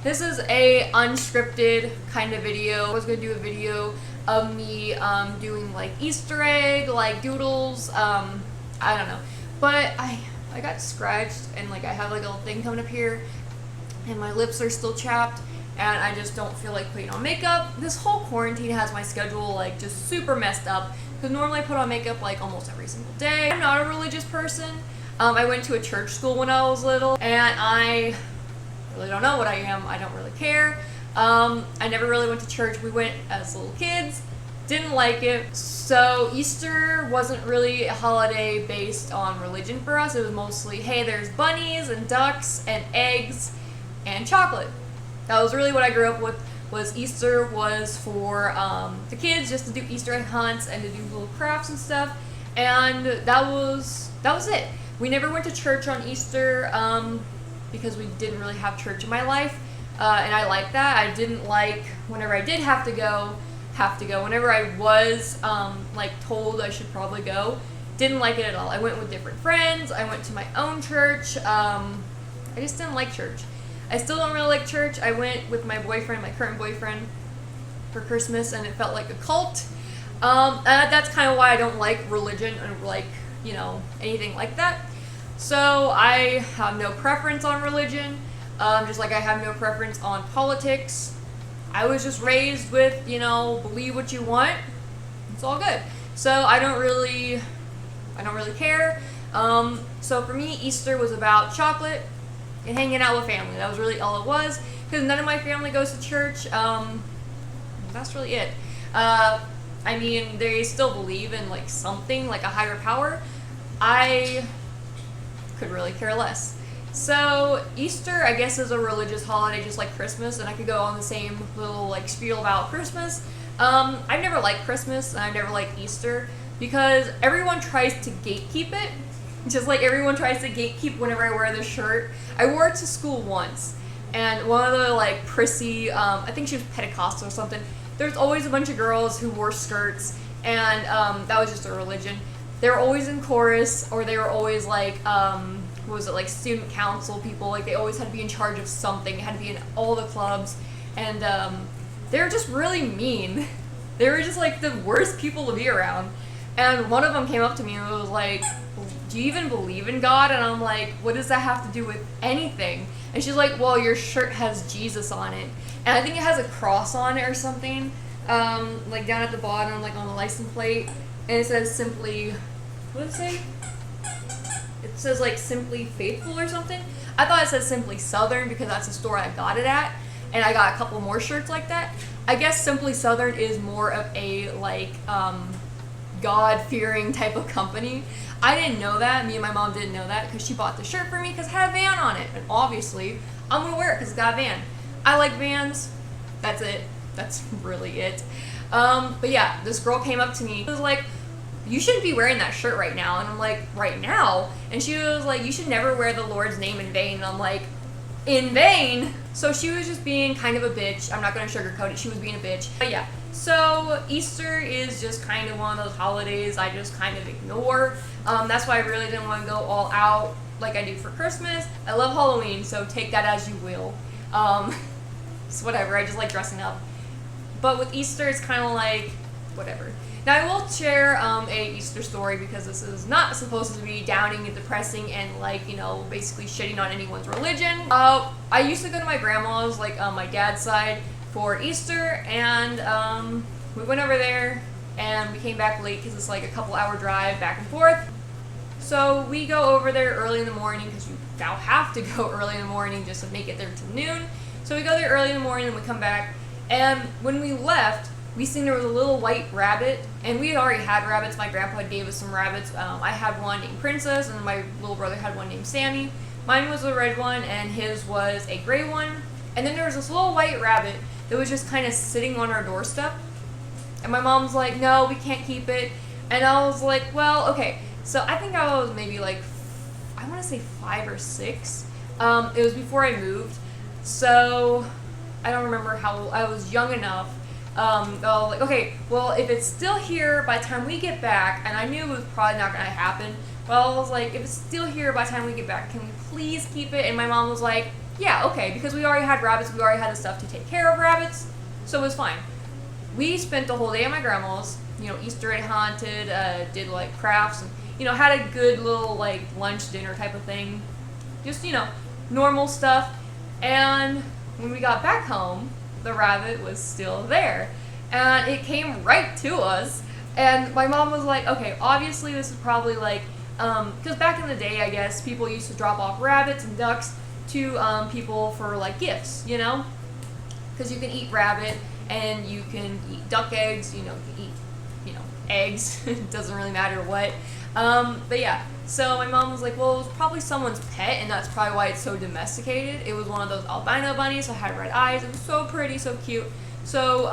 This is a unscripted kind of video. I was gonna do a video of me doing like Easter egg, like doodles, I don't know. But I got scratched and like I have like a little thing coming up here and my lips are still chapped and I just don't feel like putting on makeup. This whole quarantine has my schedule like just super messed up because normally I put on makeup like almost every single day. I'm not a religious person. I went to a church school when I was little and I really don't know what I am. I don't really care. I never really went to church. We went as little kids. Didn't like it. So Easter wasn't really a holiday based on religion for us. It was mostly, hey, there's bunnies and ducks and eggs and chocolate. That was really what I grew up with. Was Easter was for the kids just to do Easter egg hunts and to do little crafts and stuff. And that was it. We never went to church on Easter because we didn't really have church in my life. And I like that. I didn't like whenever I did have to go. Whenever I was like told I should probably go, didn't like it at all. I went with different friends. I went to my own church. I just didn't like church. I still don't really like church. I went with my boyfriend, my current boyfriend, for Christmas, and it felt like a cult. That's kind of why I don't like religion and like, you know, anything like that. So I have no preference on religion, just like I have no preference on politics. I was just raised with, you know, believe what you want. It's all good. So I don't really care. So for me, Easter was about chocolate and hanging out with family. That was really all it was. Because none of my family goes to church. That's really it. I mean, they still believe in like something, like a higher power. I could really care less. So Easter, I guess, is a religious holiday just like Christmas, and I could go on the same little like spiel about Christmas. I've never liked Christmas and I've never liked Easter because everyone tries to gatekeep it. Just like everyone tries to gatekeep whenever I wear this shirt. I wore it to school once, and one of the like prissy, I think she was Pentecostal or something. There's always a bunch of girls who wore skirts, and that was just a religion. They were always in chorus, or they were always like, what was it, like student council people. Like they always had to be in charge of something. They had to be in all the clubs, and they were just really mean. They were just like the worst people to be around. And one of them came up to me and was like, do you even believe in God? And I'm like, what does that have to do with anything? And she's like, well, your shirt has Jesus on it. And I think it has a cross on it or something, like down at the bottom, like on the license plate. And it says simply, what does it say? It says like Simply Faithful or something. I thought it said Simply Southern because that's the store I got it at. And I got a couple more shirts like that. I guess Simply Southern is more of a like God-fearing type of company. I didn't know that. Me and my mom didn't know that because she bought the shirt for me because it had a van on it. And obviously, I'm going to wear it because it's got a van. I like vans. That's it. That's really it. But yeah, this girl came up to me. She was like, you shouldn't be wearing that shirt right now. And I'm like, right now? And she was like, you should never wear the Lord's name in vain. And I'm like, in vain? So she was just being kind of a bitch. I'm not going to sugarcoat it. She was being a bitch. But yeah. So Easter is just kind of one of those holidays I just kind of ignore. That's why I really didn't want to go all out like I do for Christmas. I love Halloween, so take that as you will. It's whatever, I just like dressing up. But with Easter, it's kind of like, whatever. Now I will share a Easter story because this is not supposed to be downing and depressing and like, you know, basically shitting on anyone's religion. I used to go to my grandma's, like on my dad's side, for Easter, and we went over there and we came back late because it's like a couple hour drive back and forth. So we go over there early in the morning because you now have to go early in the morning just to make it there to noon. So we go there early in the morning and we come back, and when we left, we seen there was a little white rabbit, and we had already had rabbits. My grandpa gave us some rabbits. I had one named Princess, and my little brother had one named Sammy. Mine was a red one and his was a gray one. And then there was this little white rabbit that was just kind of sitting on our doorstep. And my mom's like, no, we can't keep it. And I was like, well, okay. So I think I was maybe like, I want to say 5 or 6. It was before I moved. So I don't remember how, I was young enough. I was like, okay, well, if it's still here by the time we get back, and I knew it was probably not going to happen, well, I was like, if it's still here by the time we get back, can we please keep it? And my mom was like, yeah, okay, because we already had rabbits, we already had the stuff to take care of rabbits, so it was fine. We spent the whole day at my grandma's, you know, Easter egg hunted, did like crafts, and, you know, had a good little like lunch, dinner type of thing. Just, you know, normal stuff. And when we got back home, the rabbit was still there. And it came right to us. And my mom was like, okay, obviously this is probably like, because back in the day, I guess, people used to drop off rabbits and ducks to people for like gifts, you know? Because you can eat rabbit and you can eat duck eggs, you know, you can eat, you know, eggs. It doesn't really matter what. But yeah, so my mom was like, well, it was probably someone's pet, and that's probably why it's so domesticated. It was one of those albino bunnies that had red eyes. It was so pretty, so cute. So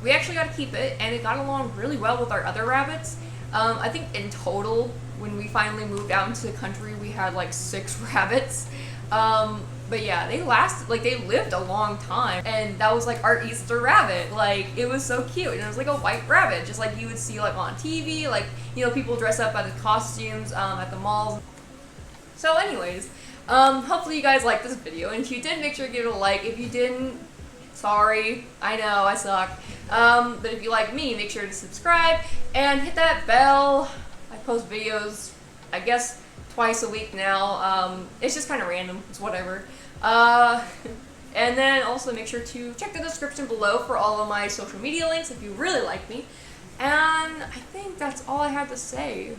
we actually got to keep it, and it got along really well with our other rabbits. I think in total, when we finally moved out into the country, we had like 6 rabbits. But yeah, they lasted, like, they lived a long time, and that was like our Easter rabbit. Like, it was so cute, and it was like a white rabbit, just like you would see like on TV, like, you know, people dress up as costumes at the malls. So anyways, hopefully you guys liked this video, and if you did, make sure to give it a like. If you didn't, sorry, I know, I suck. But if you like me, make sure to subscribe and hit that bell. I post videos, I guess, twice a week now. It's just kind of random, it's whatever. And then also make sure to check the description below for all of my social media links if you really like me. And I think that's all I have to say.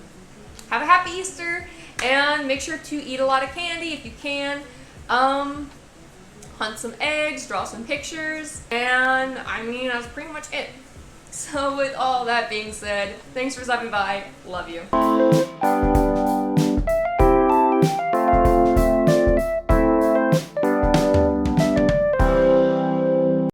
Have a happy Easter, and make sure to eat a lot of candy if you can. Hunt some eggs, draw some pictures, and I mean, that's pretty much it. So with all that being said, thanks for stopping by. Love you.